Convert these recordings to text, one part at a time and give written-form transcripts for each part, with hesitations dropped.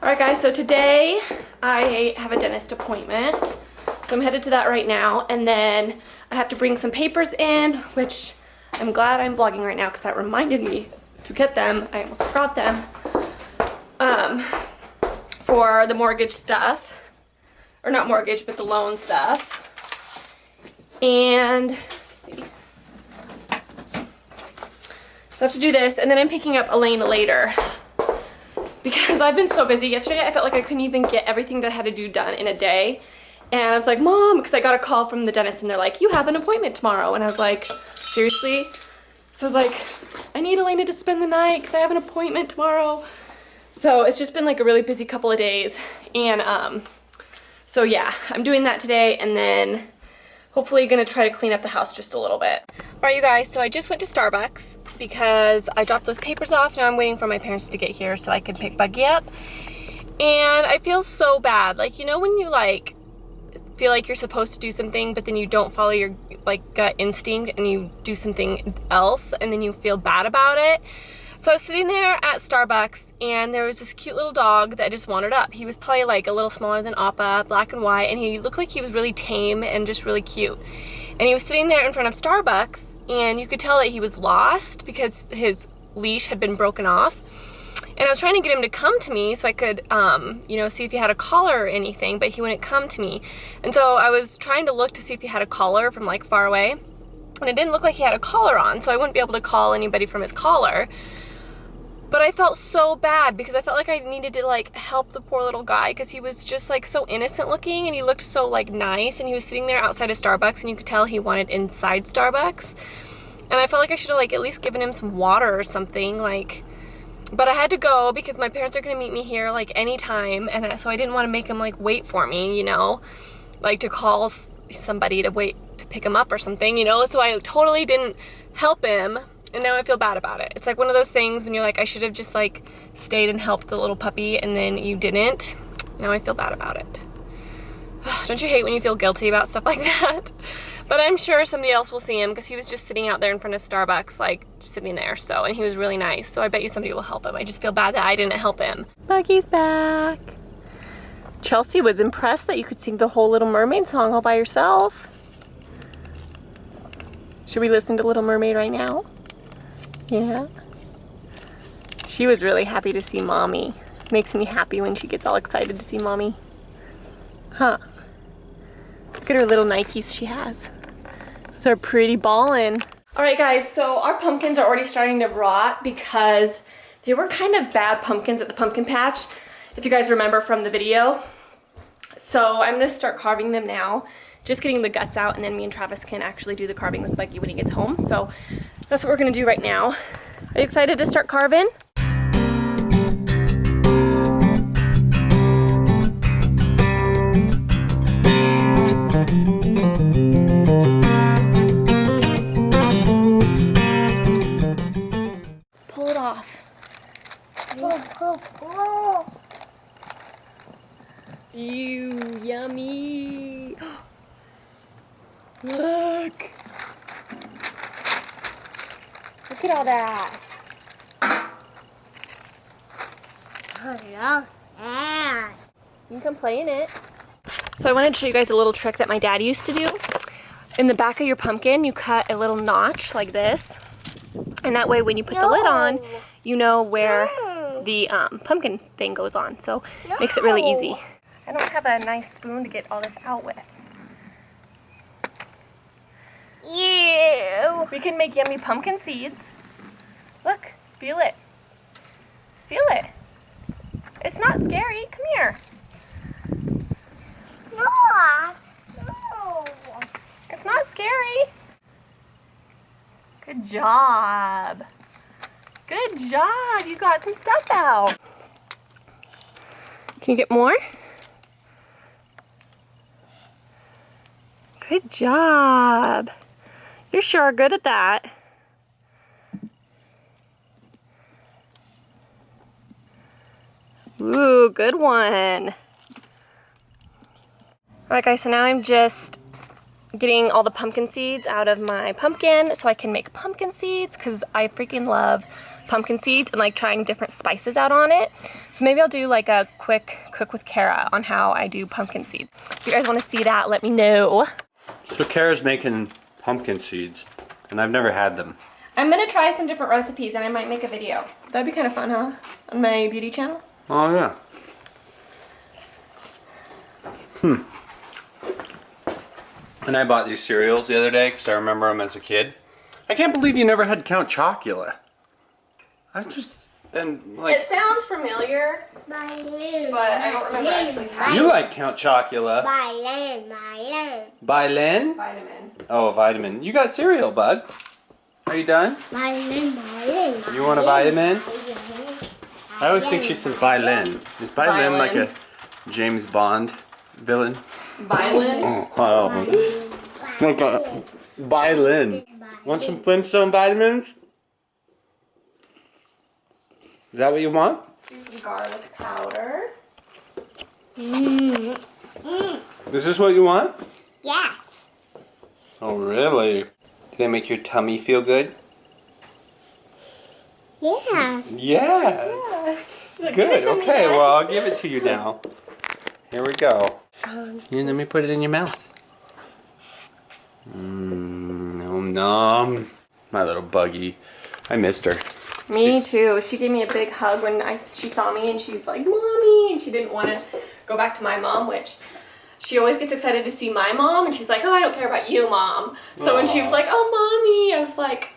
Alright guys, so today I have a dentist appointment. So I'm headed to that right now, and then I have to bring some papers in, which I'm glad I'm vlogging right now because that reminded me to get them. I almost forgot them. For the mortgage stuff. Or not mortgage, but the loan stuff. And, let's see. So I have to do this, and then I'm picking up Alaina later. Because I've been so busy. Yesterday I felt like I couldn't even get everything that I had to do done in a day. And I was like, Mom, because I got a call from the dentist and they're like, you have an appointment tomorrow. And I was like, seriously? So I was like, I need Alaina to spend the night because I have an appointment tomorrow. So it's just been like a really busy couple of days. And so yeah, I'm doing that today and then hopefully gonna try to clean up the house just a little bit. All right, you guys, so I just went to Starbucks because I dropped those papers off. Now I'm waiting for my parents to get here so I can pick Buggy up. And I feel so bad. Like, you know when you like feel like you're supposed to do something but then you don't follow your like gut instinct and you do something else and then you feel bad about it? So I was sitting there at Starbucks and there was this cute little dog that just wandered up. He was probably like a little smaller than Appa, black and white, and he looked like he was really tame and just really cute. And he was sitting there in front of Starbucks and you could tell that he was lost because his leash had been broken off. And I was trying to get him to come to me so I could, you know, see if he had a collar or anything, but he wouldn't come to me. And so I was trying to look to see if he had a collar from like far away. And it didn't look like he had a collar on, so I wouldn't be able to call anybody from his collar. But I felt so bad because I felt like I needed to like help the poor little guy because he was just like so innocent looking and he looked so like nice and he was sitting there outside of Starbucks and you could tell he wanted inside Starbucks. And I felt like I should have like at least given him some water or something, like, but I had to go because my parents are gonna meet me here like anytime, and so I didn't want to make him like wait for me, you know, like to call somebody to wait to pick him up or something, you know. So I totally didn't help him. And now I feel bad about it. It's like one of those things when you're like, I should have just like stayed and helped the little puppy and then you didn't. Now I feel bad about it. Don't you hate when you feel guilty about stuff like that? But I'm sure somebody else will see him because he was just sitting out there in front of Starbucks, like just sitting there. So, and he was really nice. So I bet you somebody will help him. I just feel bad that I didn't help him. Buggy's back. Chelsea was impressed that you could sing the whole Little Mermaid song all by yourself. Should we listen to Little Mermaid right now? Yeah. She was really happy to see Mommy. Makes me happy when she gets all excited to see Mommy. Huh. Look at her little Nikes she has. Those are pretty ballin'. Alright guys, so our pumpkins are already starting to rot because they were kind of bad pumpkins at the pumpkin patch, if you guys remember from the video. So I'm gonna start carving them now. Just getting the guts out, and then me and Travis can actually do the carving with Buggy when he gets home. So that's what we're gonna do right now. Are you excited to start carving? Let's pull it off. Ew, yummy. Look. Look at all that. You can come play in it. So I wanted to show you guys a little trick that my dad used to do. In the back of your pumpkin, you cut a little notch like this. And that way when you put the lid on, you know where the pumpkin thing goes on. So it makes it really easy. I don't have a nice spoon to get all this out with. Ew. We can make yummy pumpkin seeds. Look, feel it. Feel it. It's not scary. Come here. No. It's not scary. Good job. Good job. You got some stuff out. Can you get more? Good job. You sure are good at that. Ooh, good one. Alright guys, so now I'm just getting all the pumpkin seeds out of my pumpkin so I can make pumpkin seeds because I freaking love pumpkin seeds and like trying different spices out on it. So maybe I'll do like a quick cook with Cara on how I do pumpkin seeds. If you guys want to see that, let me know. So Cara's making pumpkin seeds and I've never had them. I'm gonna try some different recipes and I might make a video. That'd be kind of fun, huh? On my beauty channel. Oh yeah. And I bought these cereals the other day because I remember them as a kid. I can't believe you never had Count Chocula. It sounds familiar, but I don't remember actually how. You like Count Chocula. Vitamin. Oh, a vitamin. You got cereal, bud. Are you done? You want a vitamin? I always think she says violin. Is violin like a James Bond villain? Violin? Oh, like a violin. Want some Flintstone vitamins? Is that what you want? Some garlic powder. Is this what you want? Yeah. Oh, really? Do they make your tummy feel good? Yeah. Yes. Good. Okay, well, I'll give it to you now. Here we go. Here, let me put it in your mouth. Nom nom. My little buggy. I missed her. Me too. She gave me a big hug when she saw me and she's like, Mommy! And she didn't want to go back to my mom, which she always gets excited to see my mom. And she's like, oh, I don't care about you, Mom. So when she was like, oh, Mommy, I was like...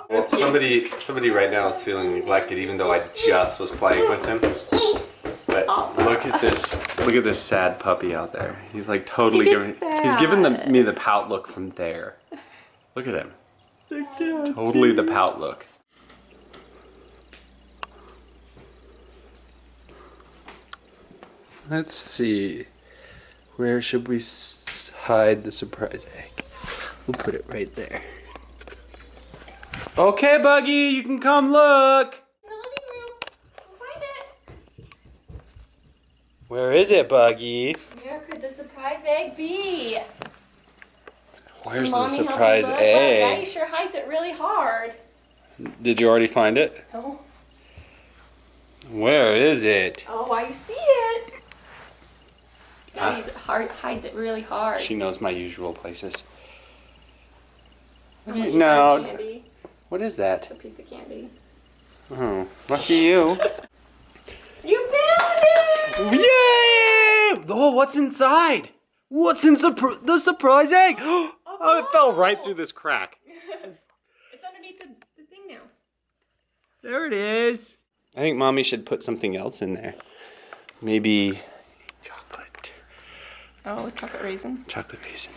Well, somebody right now is feeling neglected, even though I just was playing with him. But look at this sad puppy out there. He's like totally he's giving me the pout look from there. Look at him. Totally the pout look. Let's see. Where should we hide the surprise egg? We'll put it right there. Okay, Buggy, you can come look. In the living room. We'll find it. Where is it, Buggy? Where could the surprise egg be? Where's Mommy, the surprise egg? egg? Daddy sure hides it really hard. Did you already find it? No. Where is it? Oh, I see it. Daddy hides it really hard. She knows my usual places. I'm gonna eat No. that candy. What is that? A piece of candy. Oh, lucky you. You found it! Yay! Oh, what's inside? What's in the surprise egg? Oh, it fell right through this crack. It's underneath the thing now. There it is. I think Mommy should put something else in there. Maybe chocolate. Oh, chocolate raisin. Chocolate raisin.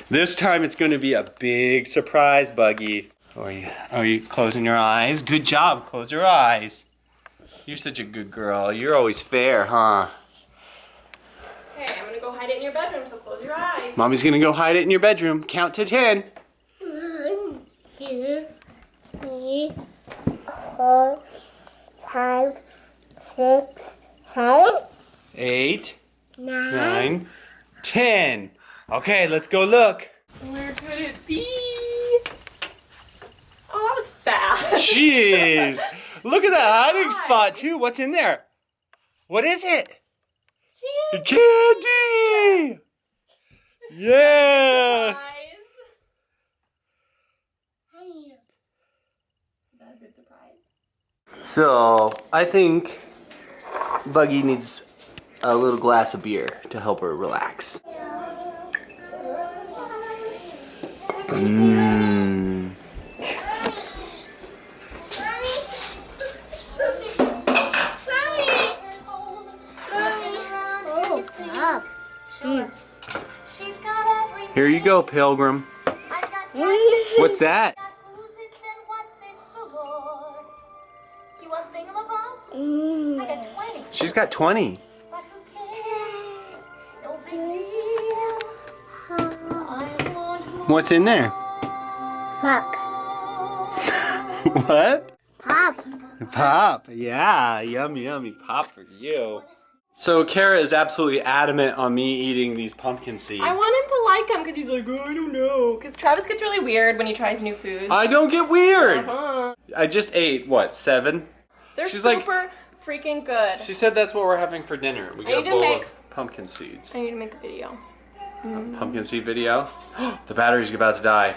This time it's going to be a big surprise, Buggy. Are you closing your eyes? Good job. Close your eyes. You're such a good girl. You're always fair, huh? Okay, I'm gonna go hide it in your bedroom, so close your eyes. Mommy's going to go hide it in your bedroom. Count to 10. 1, 2, 3, 4, 5, 6, 7, 8, 9. 9, 10. Okay, let's go look. Where could it be? Oh, that was fast. Jeez. Look at that hiding spot, too. What's in there? What is it? Candy! Yeah! Is that a good surprise? So, I think Buggy needs a little glass of beer to help her relax. Mmm. Here you go, Pilgrim. What's that? She's got 20. What's in there? Fuck. What? Pop. Pop. Yeah, yummy, yummy pop for you. So Kara is absolutely adamant on me eating these pumpkin seeds. I want him to like them because he's like, oh, I don't know. Because Travis gets really weird when he tries new food. I don't get weird. Uh-huh. I just ate, what, 7? They're She's super freaking good. She said that's what we're having for dinner. We got a bowl of pumpkin seeds. I need to make a video. A pumpkin seed video? The battery's about to die.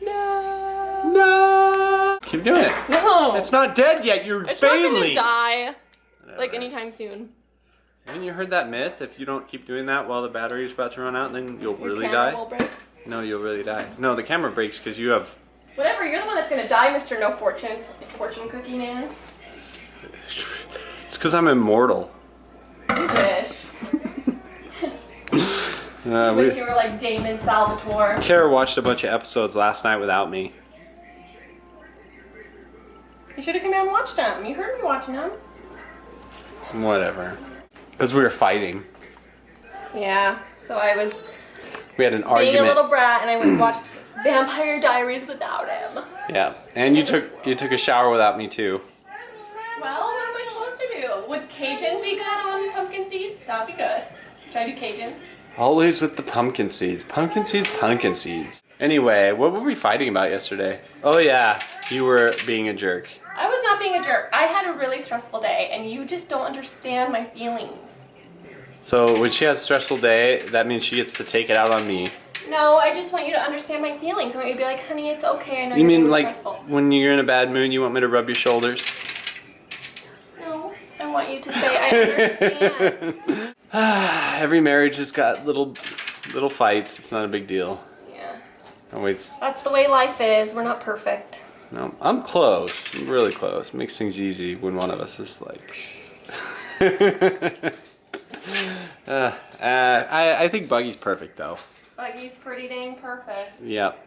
No. No. Keep doing it. No. It's not dead yet. You're It's failing. not gonna die. Whatever. Like anytime soon. Haven't you heard that myth? If you don't keep doing that while the battery's about to run out, then you'll Your really camera die. will break. No, you'll really die. No, the camera breaks because you have. Whatever, you're the one that's gonna die, Mr. No Fortune Cookie Man. It's because I'm immortal. You wish. You wish you were like Damon Salvatore. Kara watched a bunch of episodes last night without me. You should have come out and watched them. You heard me watching them. Whatever. Because we were fighting. Yeah, so I was We had an being argument. a little brat and I went and watched Vampire Diaries without him. Yeah, and you took a shower without me too. Well, what am I supposed to do? Would Cajun be good on pumpkin seeds? That would be good. Should I do Cajun? Always with the pumpkin seeds. Pumpkin seeds, pumpkin seeds. Anyway, what were we fighting about yesterday? Oh yeah, you were being a jerk. I was not being a jerk. I had a really stressful day and you just don't understand my feelings. So when she has a stressful day, that means she gets to take it out on me. No, I just want you to understand my feelings. I want you to be like, honey, it's okay. I know You you're mean being like stressful. when you're in a bad mood, you want me to rub your shoulders? No, I want you to say I understand. Every marriage has got little fights. It's not a big deal. Yeah. Always. That's the way life is. We're not perfect. No, I'm close. I'm really close. Makes things easy when one of us is like. I think Buggy's perfect though. But he's pretty dang perfect. Yep.